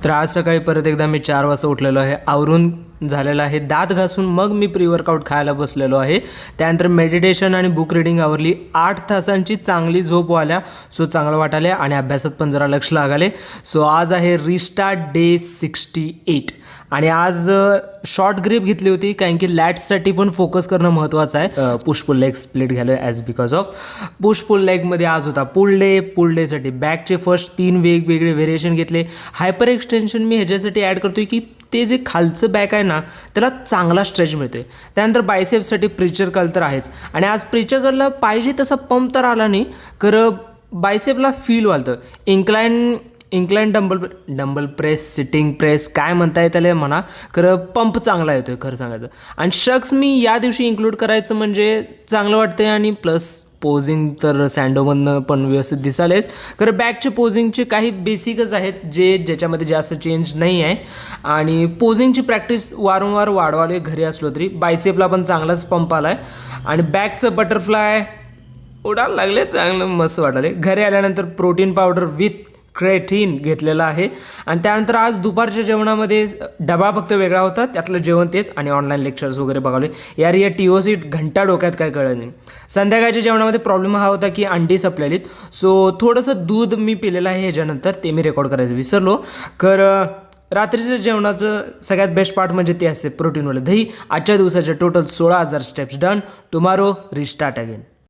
तर आज सकाळी परत एकदा मी 4 वाजता उठलेलो आहे, आवरून झालेलं आहे, दात घासून मग मी प्री वर्कआउट खायला बसलेलो आहे. त्यानंतर मेडिटेशन आणि बुक रीडिंग आवरली. 8 तासांची चांगली झोप व्हायला, सो चांगलं वाटायला आणि अभ्यासात पण जरा लक्ष लागाले. सो आज आहे रिस्टार्ट डे 68 आणि आज शॉर्ट ग्रिप घेतली होती कारण की लॅट्ससाठी पण फोकस करणं महत्त्वाचं आहे. पुश पुल लेग स्प्लिट घ्यालो as because of push pull लेगमध्ये आज होता पुल डेसाठी बॅकचे फर्स्ट 3 वेगवेगळे व्हेरिएशन घेतले. हायपर एक्सटेन्शन मी ह्याच्यासाठी ॲड करतोय की ते जे खालचं बॅक आहे ना त्याला चांगला स्ट्रेच मिळतोय. त्यानंतर बायसेप्ससाठी प्रिचर कर्ल तर आहेच आणि आज प्रिचर कर्लला पाहिजे तसा पंप तर आला नाही, खरं बायसेपला फील वालतं. Incline dumbbell press, sitting press काय म्हणता येईल त्याला म्हणा, खरं पंप चांगला येतोय खरं सांगायचं. आणि शक्स मी या दिवशी इन्क्लूड करायचं म्हणजे चांगलं वाटतंय आणि प्लस पोझिंग तर सँडोमधनं पण व्यवस्थित दिसालेच. खरं बॅकचे पोझिंगचे काही बेसिकच आहेत ज्याच्यामध्ये जास्त चेंज नाही आहे आणि पोझिंगची प्रॅक्टिस वारंवार वाढवाले घरी असलो तरी. बायसेपला पण चांगलाच पंप आला आहे आणि बॅकचं बटरफ्लाय उडायला लागले, चांगलं मस्त वाटाले. घरी आल्यानंतर प्रोटीन पावडर विथ क्रेटीन घेतलेला आहे आणि त्यानंतर आज दुपारच्या जेवणामध्ये डबा फक्त वेगळा होता, त्यातलं जेवण तेच आणि ऑनलाईन लेक्चर्स वगैरे बघावले. यार या TOC घंटा डोक्यात काय कळलं नाही. संध्याकाळच्या जेवणामध्ये प्रॉब्लेम हा होता की अंडी संपलेलीत, सो थोडंसं दूध मी पिलेलं आहे ह्याच्यानंतर, ते मी रेकॉर्ड करायचं विसरलो. रात्रीच्या जेवणाचं सगळ्यात बेस्ट पार्ट म्हणजे ते असते प्रोटीनवालं दही. आजच्या दिवसाचे total 16,000 steps done. Tomorrow restart again.